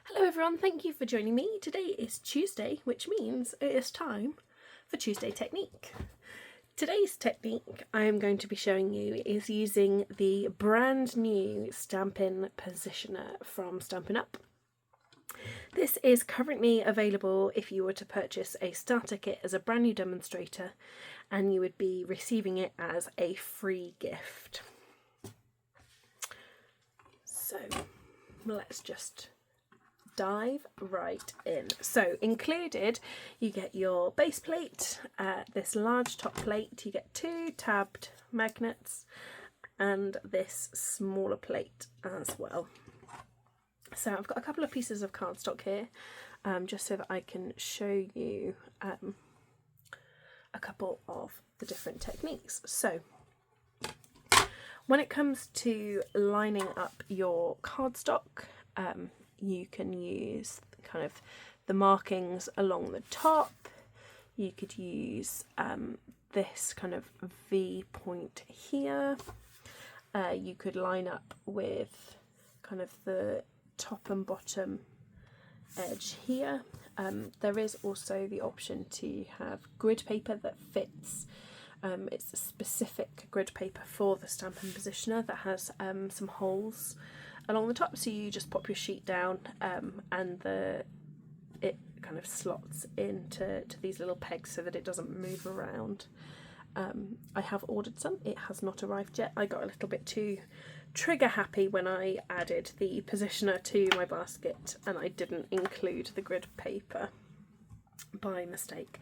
Hello everyone, thank you for joining me. Today is Tuesday, which means it is time for Tuesday Technique. Today's technique I am going to be showing you is using the brand new Stampin positioner from Stampin' Up. This is currently available if you were to purchase a starter kit as a brand new demonstrator, and you would be receiving it as a free gift. So let's just dive right in. So included, you get your base plate, this large top plate, you get 2 tabbed magnets and this smaller plate as well. So I've got a couple of pieces of cardstock here, just so that I can show you a couple of the different techniques. So when it comes to lining up your cardstock, you can use kind of the markings along the top. You could use this kind of V point here. You could line up with kind of the top and bottom edge here. There is also the option to have grid paper that fits. It's a specific grid paper for the Stampin' positioner that has some holes along the top, so you just pop your sheet down and it kind of slots into these little pegs so that it doesn't move around. I have ordered some. It has not arrived yet. I got a little bit too trigger happy when I added the positioner to my basket and I didn't include the grid paper by mistake.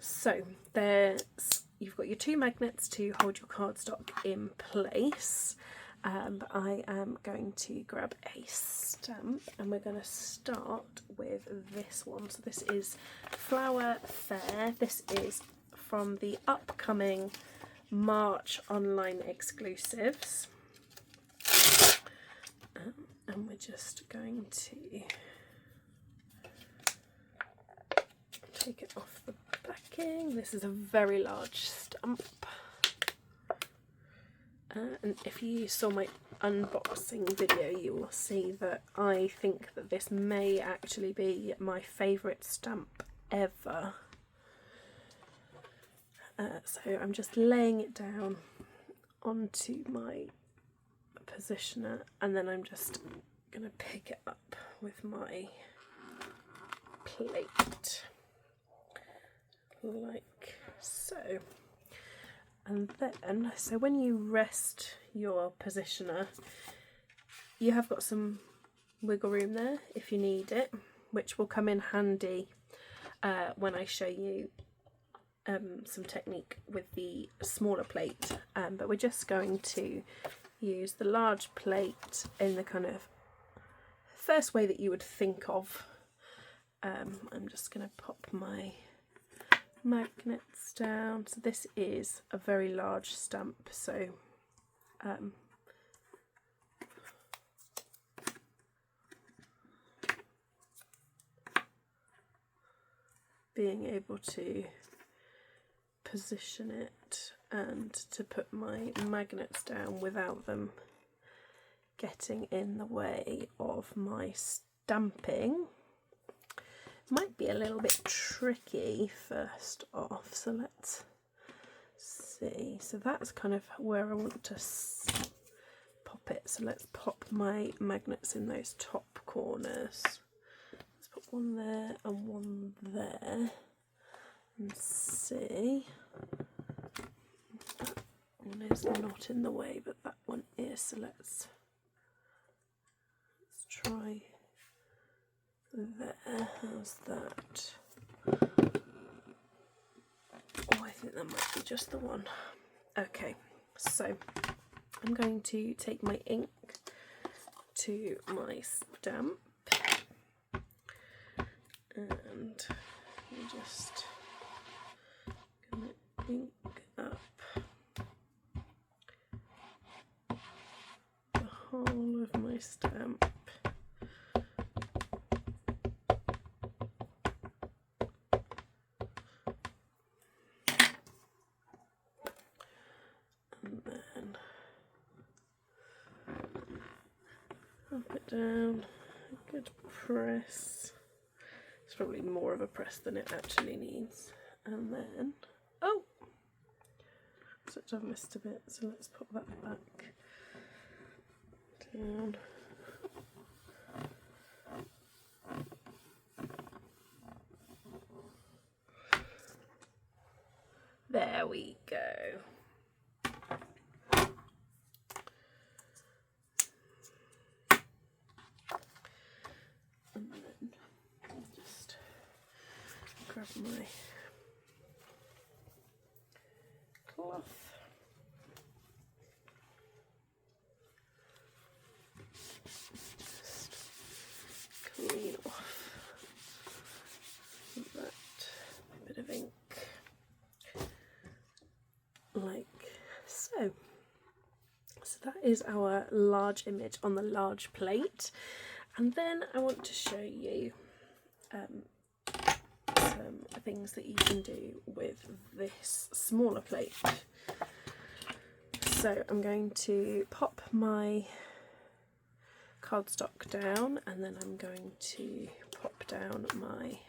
So you've got your 2 magnets to hold your cardstock in place. I am going to grab a stamp and we're going to start with this one. So this is Flower Fair. This is from the upcoming March online exclusives. And we're just going to take it off the backing. This is a very large stamp. And if you saw my unboxing video, you will see that I think that this may actually be my favourite stamp ever. So I'm just laying it down onto my positioner and then I'm just going to pick it up with my plate, like so. And then, so when you rest your positioner, you have got some wiggle room there if you need it, which will come in handy when I show you some technique with the smaller plate. But we're just going to use the large plate in the kind of first way that you would think of. I'm just going to pop my magnets down. So this is a very large stamp, so being able to position it and to put my magnets down without them getting in the way of my stamping might be a little bit tricky first off. So let's see. So that's kind of where I want to pop it. So let's pop my magnets in those top corners. Let's put one there and one there and see. That one is not in the way, but that one is. So let's try there. How's that? Oh, I think that might be just the one. Okay, so I'm going to take my ink to my stamp and I'm just gonna ink up the whole of my stamp. Up it down a good press. It's probably more of a press than it actually needs. And then, oh, so I've missed a bit, so let's put that back down. There we go. And then just grab my cloth. Just clean off that bit of ink. Like so. So that is our large image on the large plate, and then I want to show you some things that you can do with this smaller plate. So I'm going to pop my cardstock down, and then I'm going to pop down my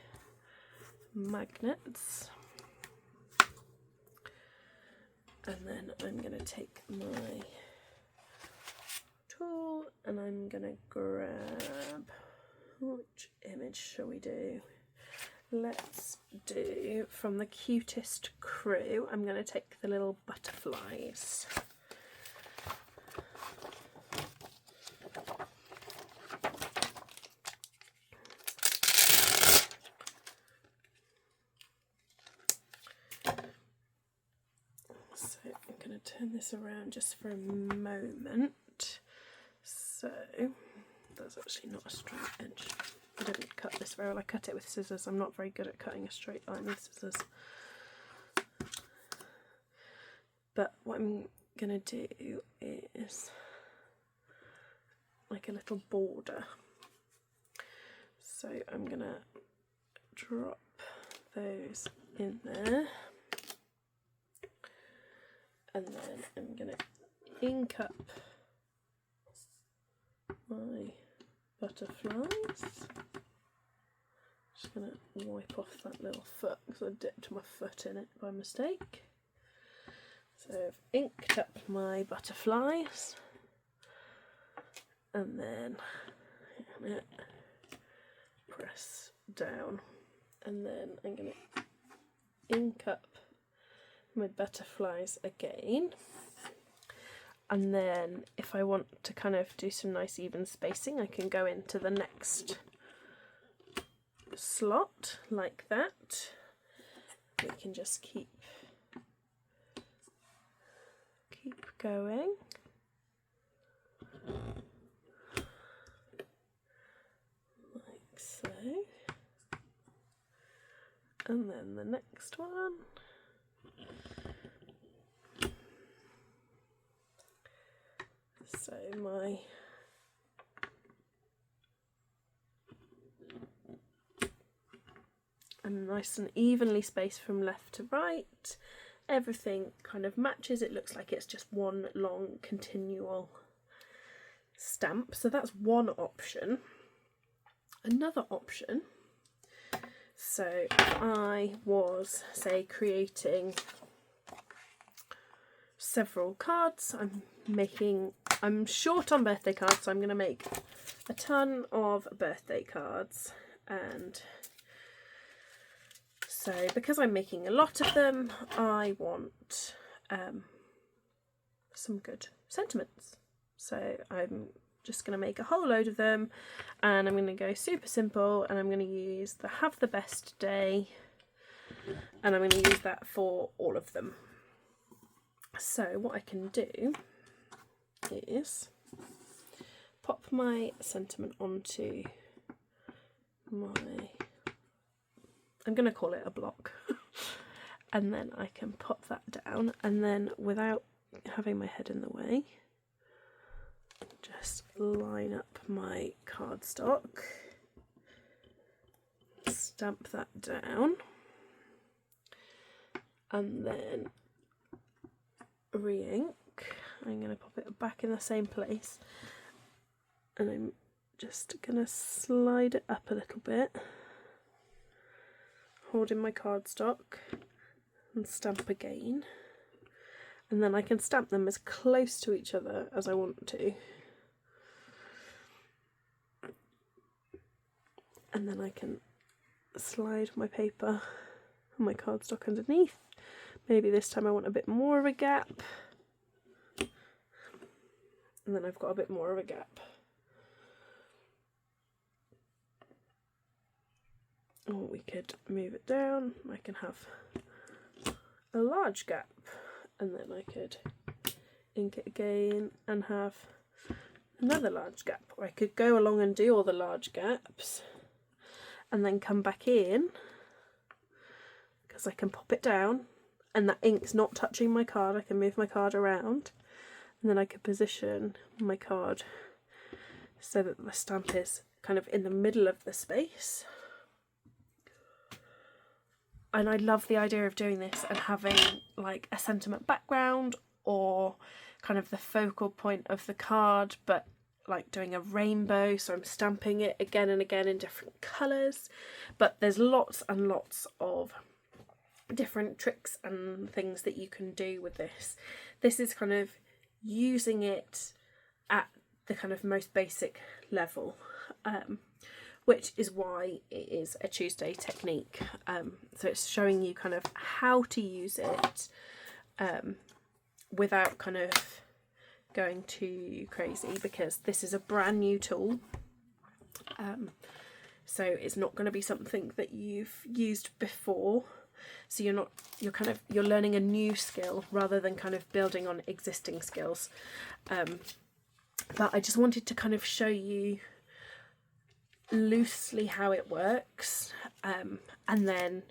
magnets. And then I'm going to take my tool and I'm going to grab, which image shall we do? Let's do from the Cutest Crew. I'm going to take the little butterflies. Turn this around just for a moment. So that's actually not a straight edge. I didn't cut this very well. I cut it with scissors. I'm not very good at cutting a straight line with scissors. But what I'm going to do is like a little border. So I'm going to drop those in there. And then I'm going to ink up my butterflies. Just going to wipe off that little foot because I dipped my foot in it by mistake. So I've inked up my butterflies, and then I'm going to press down, and then I'm going to ink up my butterflies again, and then if I want to kind of do some nice even spacing, I can go into the next slot like that. We can just keep going. Like so. And then the next one. So my and nice and evenly spaced from left to right. Everything kind of matches. It looks like it's just one long continual stamp. So that's one option. Another option, so if I was, say, creating several cards, I'm short on birthday cards, so I'm going to make a ton of birthday cards, and so because I'm making a lot of them, I want some good sentiments. So I'm just going to make a whole load of them, and I'm going to go super simple, and I'm going to use the Have the Best Day, and I'm going to use that for all of them. So what I can do is pop my sentiment onto my, I'm going to call it a block, and then I can pop that down, and then without having my head in the way, just line up my cardstock, stamp that down, and then re-ink. I'm going to pop it back in the same place, and I'm just gonna slide it up a little bit, holding my cardstock, and stamp again. And then I can stamp them as close to each other as I want to. And then I can slide my paper and my cardstock underneath. Maybe this time I want a bit more of a gap. And then I've got a bit more of a gap. Or we could move it down. I can have a large gap, and then I could ink it again and have another large gap. Or I could go along and do all the large gaps and then come back in, because I can pop it down and that ink's not touching my card. I can move my card around, and then I can position my card so that the stamp is kind of in the middle of the space. And I love the idea of doing this and having like a sentiment background, or kind of the focal point of the card, but like doing a rainbow, so I'm stamping it again and again in different colours. But there's lots and lots of different tricks and things that you can do with this. This is kind of using it at the kind of most basic level, which is why it is a Tuesday technique. So it's showing you kind of how to use it without kind of going too crazy, because this is a brand new tool. So it's not going to be something that you've used before. So you're learning a new skill rather than kind of building on existing skills. But I just wanted to kind of show you loosely how it works, and then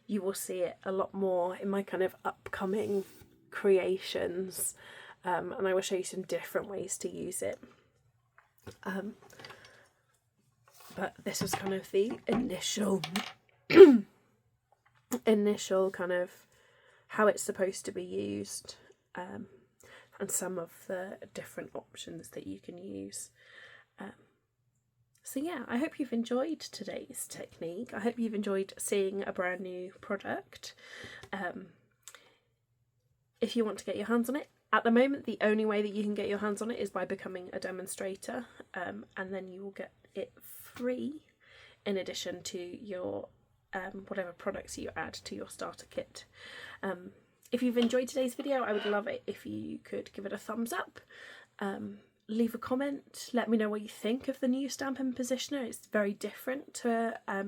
you will see it a lot more in my kind of upcoming creations, and I will show you some different ways to use it. But this was kind of the initial kind of how it's supposed to be used, and some of the different options that you can use. So yeah, I hope you've enjoyed today's technique. I hope you've enjoyed seeing a brand new product. If you want to get your hands on it, at the moment the only way that you can get your hands on it is by becoming a demonstrator, and then you will get it free in addition to your whatever products you add to your starter kit. If you've enjoyed today's video, I would love it if you could give it a thumbs up. Leave a comment, let me know what you think of the new Stampin' Positioner. It's very different to a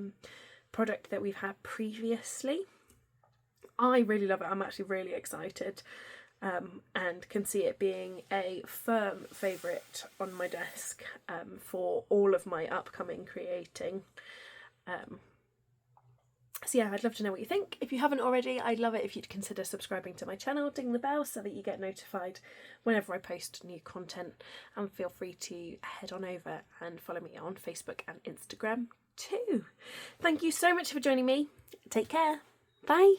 product that we've had previously. I really love it. I'm actually really excited, and can see it being a firm favourite on my desk for all of my upcoming creating. So yeah, I'd love to know what you think. If you haven't already, I'd love it if you'd consider subscribing to my channel, ding the bell so that you get notified whenever I post new content, and feel free to head on over and follow me on Facebook and Instagram too. Thank you so much for joining me. Take care. Bye.